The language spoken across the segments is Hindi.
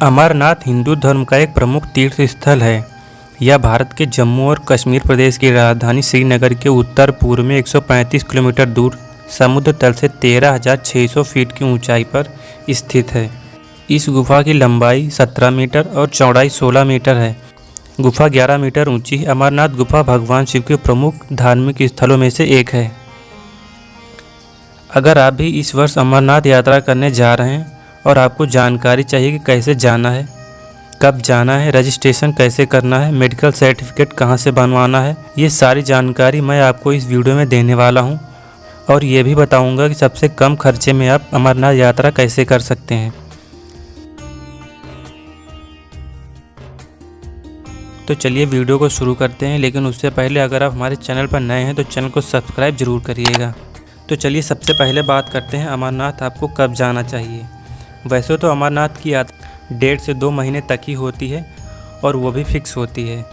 अमरनाथ हिंदू धर्म का एक प्रमुख तीर्थ स्थल है। यह भारत के जम्मू और कश्मीर प्रदेश की राजधानी श्रीनगर के उत्तर पूर्व में 135 किलोमीटर दूर समुद्र तल से 13,600 फीट की ऊंचाई पर स्थित है। इस गुफा की लंबाई 17 मीटर और चौड़ाई 16 मीटर है। गुफा 11 मीटर ऊंची है। अमरनाथ गुफा भगवान शिव के प्रमुख धार्मिक स्थलों में से एक है। अगर आप भी इस वर्ष अमरनाथ यात्रा करने जा रहे हैं और आपको जानकारी चाहिए कि कैसे जाना है, कब जाना है, रजिस्ट्रेशन कैसे करना है, मेडिकल सर्टिफिकेट कहां से बनवाना है, ये सारी जानकारी मैं आपको इस वीडियो में देने वाला हूं। और ये भी बताऊंगा कि सबसे कम खर्चे में आप अमरनाथ यात्रा कैसे कर सकते हैं। तो चलिए वीडियो को शुरू करते हैं, लेकिन उससे पहले अगर आप हमारे चैनल पर नए हैं तो चैनल को सब्सक्राइब जरूर करिएगा। तो चलिए सबसे पहले बात करते हैं अमरनाथ आपको कब जाना चाहिए। वैसे तो अमरनाथ की यात्रा 1.5 से 2 महीने तक ही होती है और वो भी फिक्स होती है।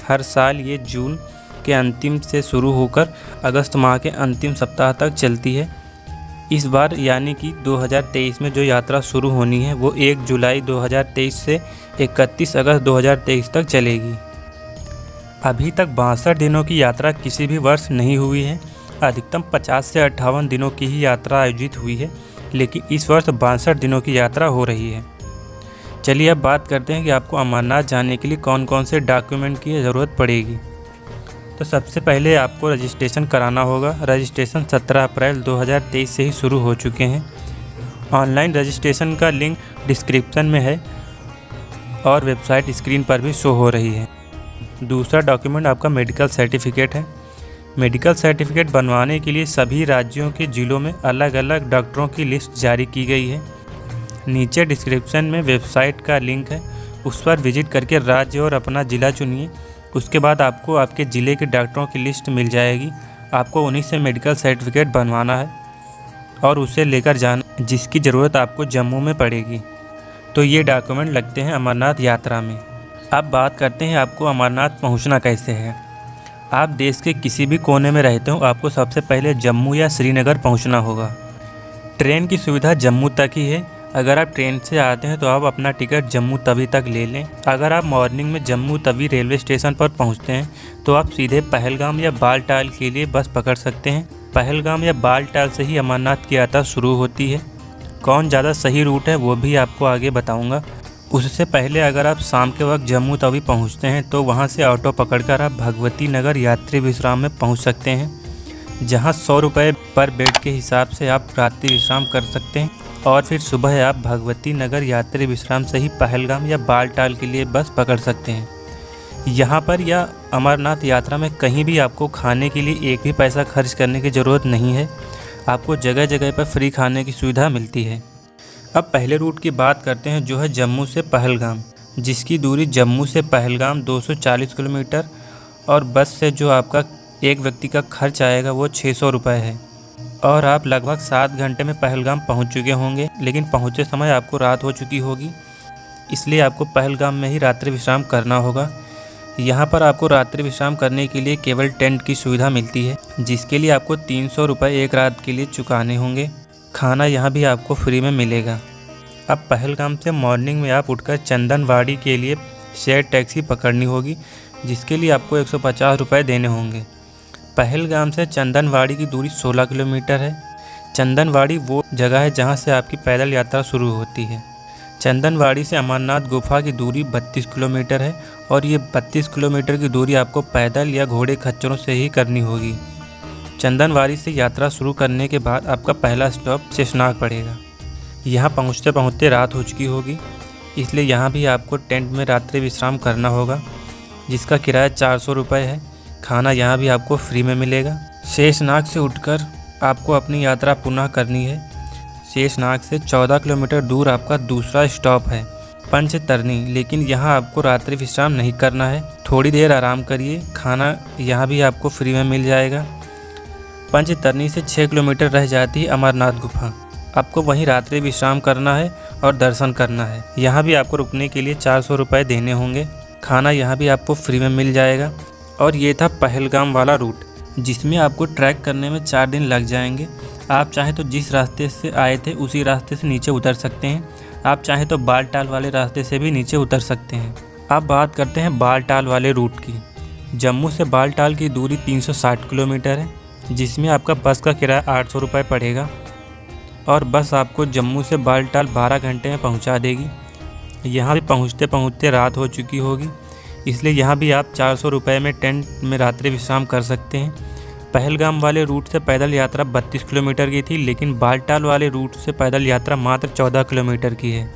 हर साल ये जून के अंतिम से शुरू होकर अगस्त माह के अंतिम सप्ताह तक चलती है। इस बार यानी कि 2023 में जो यात्रा शुरू होनी है वो 1 जुलाई 2023 से 31 अगस्त 2023 तक चलेगी। अभी तक 62 दिनों की यात्रा किसी भी वर्ष नहीं हुई है। अधिकतम 50 से 58 दिनों की ही यात्रा आयोजित हुई है, लेकिन इस वर्ष 62 दिनों की यात्रा हो रही है। चलिए अब बात करते हैं कि आपको अमरनाथ जाने के लिए कौन कौन से डॉक्यूमेंट की ज़रूरत पड़ेगी। तो सबसे पहले आपको रजिस्ट्रेशन कराना होगा। रजिस्ट्रेशन 17 अप्रैल 2023 से ही शुरू हो चुके हैं। ऑनलाइन रजिस्ट्रेशन का लिंक डिस्क्रिप्शन में है और वेबसाइट स्क्रीन पर भी शो हो रही है। दूसरा डॉक्यूमेंट आपका मेडिकल सर्टिफिकेट है। मेडिकल सर्टिफिकेट बनवाने के लिए सभी राज्यों के ज़िलों में अलग अलग डॉक्टरों की लिस्ट जारी की गई है। नीचे डिस्क्रिप्शन में वेबसाइट का लिंक है, उस पर विजिट करके राज्य और अपना ज़िला चुनिए। उसके बाद आपको आपके ज़िले के डॉक्टरों की लिस्ट मिल जाएगी। आपको उन्हीं से मेडिकल सर्टिफिकेट बनवाना है और उसे लेकर जाना, जिसकी ज़रूरत आपको जम्मू में पड़ेगी। तो ये डॉक्यूमेंट लगते हैं अमरनाथ यात्रा में। अब बात करते हैं आपको अमरनाथ पहुँचना कैसे है। आप देश के किसी भी कोने में रहते हो, आपको सबसे पहले जम्मू या श्रीनगर पहुंचना होगा। ट्रेन की सुविधा जम्मू तक ही है। अगर आप ट्रेन से आते हैं तो आप अपना टिकट जम्मू तवी तक ले लें। अगर आप मॉर्निंग में जम्मू तवी रेलवे स्टेशन पर पहुंचते हैं तो आप सीधे पहलगाम या बालटाल के लिए बस पकड़ सकते हैं। पहलगाम या बालटाल से ही अमरनाथ की यात्रा शुरू होती है। कौन ज़्यादा सही रूट है वो भी आपको आगे बताऊँगा। उससे पहले अगर आप शाम के वक्त जम्मू तवी पहुंचते हैं तो वहां से ऑटो पकड़कर आप भगवती नगर यात्री विश्राम में पहुंच सकते हैं, जहां 100 रुपये पर बेड के हिसाब से आप रात्रि विश्राम कर सकते हैं। और फिर सुबह आप भगवती नगर यात्री विश्राम से ही पहलगाम या बालटाल के लिए बस पकड़ सकते हैं। यहाँ पर या अमरनाथ यात्रा में कहीं भी आपको खाने के लिए एक भी पैसा खर्च करने की ज़रूरत नहीं है। आपको जगह जगह पर फ्री खाने की सुविधा मिलती है। अब पहले रूट की बात करते हैं, जो है जम्मू से पहलगाम, जिसकी दूरी जम्मू से पहलगाम 240 किलोमीटर और बस से जो आपका एक व्यक्ति का खर्च आएगा वो 600 रुपये है। और आप लगभग 7 घंटे में पहलगाम पहुंच चुके होंगे, लेकिन पहुंचे समय आपको रात हो चुकी होगी, इसलिए आपको पहलगाम में ही रात्रि विश्राम करना होगा। यहाँ पर आपको रात्रि विश्राम करने के लिए केवल टेंट की सुविधा मिलती है, जिसके लिए आपको 300 रुपये एक रात के लिए चुकाने होंगे। खाना यहाँ भी आपको फ्री में मिलेगा। अब पहलगाम से मॉर्निंग में आप उठकर चंदनवाड़ी के लिए शेयर टैक्सी पकड़नी होगी, जिसके लिए आपको 150 रुपये देने होंगे। पहलगाम से चंदनवाड़ी की दूरी 16 किलोमीटर है। चंदनवाड़ी वो जगह है जहाँ से आपकी पैदल यात्रा शुरू होती है। चंदनवाड़ी से अमरनाथ गुफा की दूरी 32 किलोमीटर है और ये 32 किलोमीटर की दूरी आपको पैदल या घोड़े खच्चरों से ही करनी होगी। चंदनवाड़ी से यात्रा शुरू करने के बाद आपका पहला स्टॉप शेषनाग पड़ेगा। यहाँ पहुँचते पहुँचते रात हो चुकी होगी, इसलिए यहाँ भी आपको टेंट में रात्रि विश्राम करना होगा, जिसका किराया 400 रुपये है। खाना यहाँ भी आपको फ्री में मिलेगा। शेषनाग से उठकर आपको अपनी यात्रा पुनः करनी है। शेषनाग से 14 किलोमीटर दूर आपका दूसरा स्टॉप है पंचतरनी, लेकिन यहाँ आपको रात्रि विश्राम नहीं करना है। थोड़ी देर आराम करिए। खाना यहाँ भी आपको फ्री में मिल जाएगा। पंचतरनी से 6 किलोमीटर रह जाती है अमरनाथ गुफा। आपको वहीं रात्रि विश्राम करना है और दर्शन करना है। यहाँ भी आपको रुकने के लिए 400 रुपये देने होंगे। खाना यहाँ भी आपको फ्री में मिल जाएगा। और ये था पहलगाम वाला रूट, जिसमें आपको ट्रैक करने में 4 दिन लग जाएंगे। आप चाहें तो जिस रास्ते से आए थे उसी रास्ते से नीचे उतर सकते हैं। आप चाहें तो बालटाल वाले रास्ते से भी नीचे उतर सकते हैं। अब बात करते हैं बालटाल वाले रूट की। जम्मू से बालटाल की दूरी 360 किलोमीटर है, जिसमें आपका बस का किराया 800 रुपये पड़ेगा और बस आपको जम्मू से बालटाल 12 घंटे में पहुंचा देगी। यहाँ भी पहुँचते पहुँचते रात हो चुकी होगी, इसलिए यहाँ भी आप 400 रुपये में टेंट में रात्रि विश्राम कर सकते हैं। पहलगाम वाले रूट से पैदल यात्रा 32 किलोमीटर की थी, लेकिन बालटाल वाले रूट से पैदल यात्रा मात्र 14 किलोमीटर की है।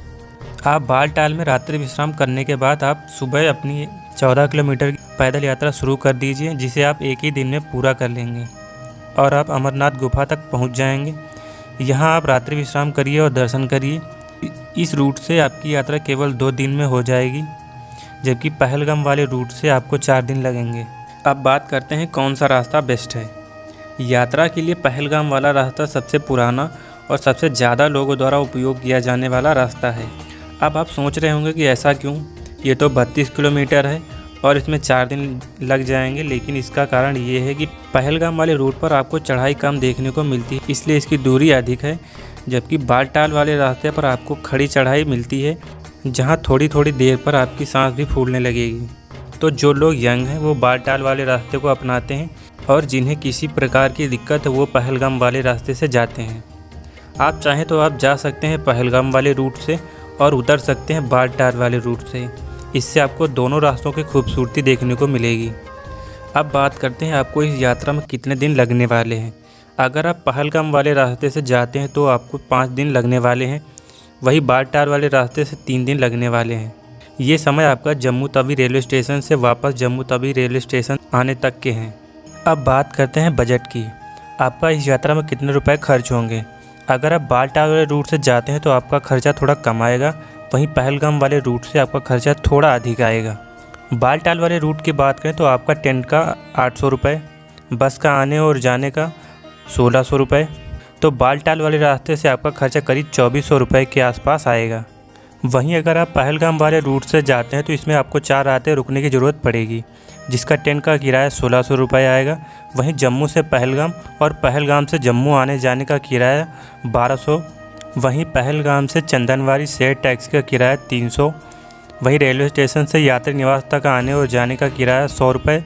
आप बालटाल में रात्रि विश्राम करने के बाद आप सुबह अपनी 14 किलोमीटर की पैदल यात्रा शुरू कर दीजिए, जिसे आप एक ही दिन में पूरा कर लेंगे और आप अमरनाथ गुफा तक पहुंच जाएंगे। यहां आप रात्रि विश्राम करिए और दर्शन करिए। इस रूट से आपकी यात्रा केवल 2 दिन में हो जाएगी, जबकि पहलगाम वाले रूट से आपको 4 दिन लगेंगे। अब बात करते हैं कौन सा रास्ता बेस्ट है। यात्रा के लिए पहलगाम वाला रास्ता सबसे पुराना और सबसे ज़्यादा लोगों द्वारा उपयोग किया जाने वाला रास्ता है। अब आप सोच रहे होंगे कि ऐसा क्यों, ये तो 32 किलोमीटर है और इसमें 4 दिन लग जाएंगे, लेकिन इसका कारण ये है कि पहलगाम वाले रूट पर आपको चढ़ाई कम देखने को मिलती है, इसलिए इसकी दूरी अधिक है, जबकि बालटाल वाले रास्ते पर आपको खड़ी चढ़ाई मिलती है, जहां थोड़ी थोड़ी देर पर आपकी सांस भी फूलने लगेगी। तो जो लोग यंग हैं वो बालटाल वाले रास्ते को अपनाते हैं और जिन्हें किसी प्रकार की दिक्कत है वो पहलगाम वाले रास्ते से जाते हैं। आप चाहें तो आप जा सकते हैं पहलगाम वाले रूट से और उतर सकते हैं बालटाल वाले रूट से। इससे आपको दोनों रास्तों की खूबसूरती देखने को मिलेगी। अब बात करते हैं आपको इस यात्रा में कितने दिन लगने वाले हैं। अगर आप पहलगाम वाले रास्ते से जाते हैं तो आपको 5 दिन लगने वाले हैं, वही बालटाल वाले रास्ते से 3 दिन लगने वाले हैं। ये समय आपका जम्मू तवी रेलवे स्टेशन से वापस जम्मू तवी रेलवे स्टेशन आने तक के हैं। अब बात करते हैं बजट की। आपका इस यात्रा में कितने रुपए खर्च होंगे। अगर आप बालटाल वाले रूट से जाते हैं तो आपका खर्चा थोड़ा कम आएगा, वहीं पहलगाम वाले रूट से आपका खर्चा थोड़ा अधिक आएगा। बालटाल वाले रूट की बात करें तो आपका टेंट का 800 रुपये, बस का आने और जाने का 1600 रुपये, तो बालटाल वाले रास्ते से आपका खर्चा करीब 2400 रुपये के आसपास आएगा। वहीं अगर आप पहलगाम वाले रूट से जाते हैं तो इसमें आपको 4 रातें रुकने की ज़रूरत पड़ेगी, जिसका टेंट का किराया 1600 रुपये आएगा। वहीं जम्मू से पहलगाम और पहलगाम से जम्मू आने जाने का किराया 1200। वहीं पहलगाम से चंदनवारी शेयर टैक्सी का किराया 300। वहीं रेलवे स्टेशन से यात्री निवास तक आने और जाने का किराया 100 रुपये।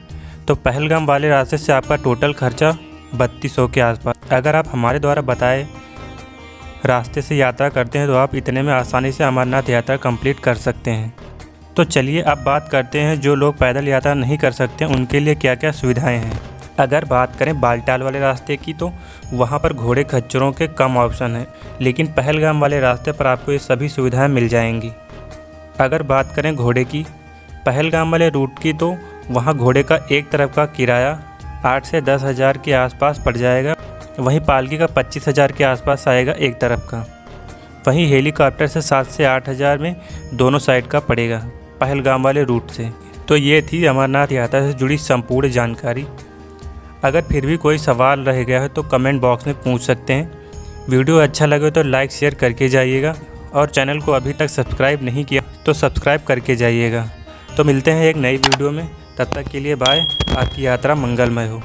तो पहलगाम वाले रास्ते से आपका टोटल खर्चा 3200 के आसपास। अगर आप हमारे द्वारा बताए रास्ते से यात्रा करते हैं तो आप इतने में आसानी से अमरनाथ यात्रा कंप्लीट कर सकते हैं। तो चलिए अब बात करते हैं जो लोग पैदल यात्रा नहीं कर सकते उनके लिए क्या क्या सुविधाएं हैं। अगर बात करें बालटाल वाले रास्ते की तो वहां पर घोड़े खच्चरों के कम ऑप्शन हैं, लेकिन पहलगाम वाले रास्ते पर आपको ये सभी सुविधाएं मिल जाएंगी। अगर बात करें घोड़े की पहलगाम वाले रूट की तो वहां घोड़े का एक तरफ का किराया 8 से 10 हज़ार के आसपास पड़ जाएगा। वहीं पालकी का 25 हज़ार के आसपास आएगा एक तरफ का। वहीं हेलीकॉप्टर से 7 से 8 हज़ार में दोनों साइड का पड़ेगा पहलगाम वाले रूट से। तो ये थी अमरनाथ यात्रा से जुड़ी संपूर्ण जानकारी। अगर फिर भी कोई सवाल रह गया है तो कमेंट बॉक्स में पूछ सकते हैं। वीडियो अच्छा लगे तो लाइक शेयर करके जाइएगा और चैनल को अभी तक सब्सक्राइब नहीं किया तो सब्सक्राइब करके जाइएगा। तो मिलते हैं एक नई वीडियो में, तब तक के लिए बाय। आपकी यात्रा मंगलमय हो।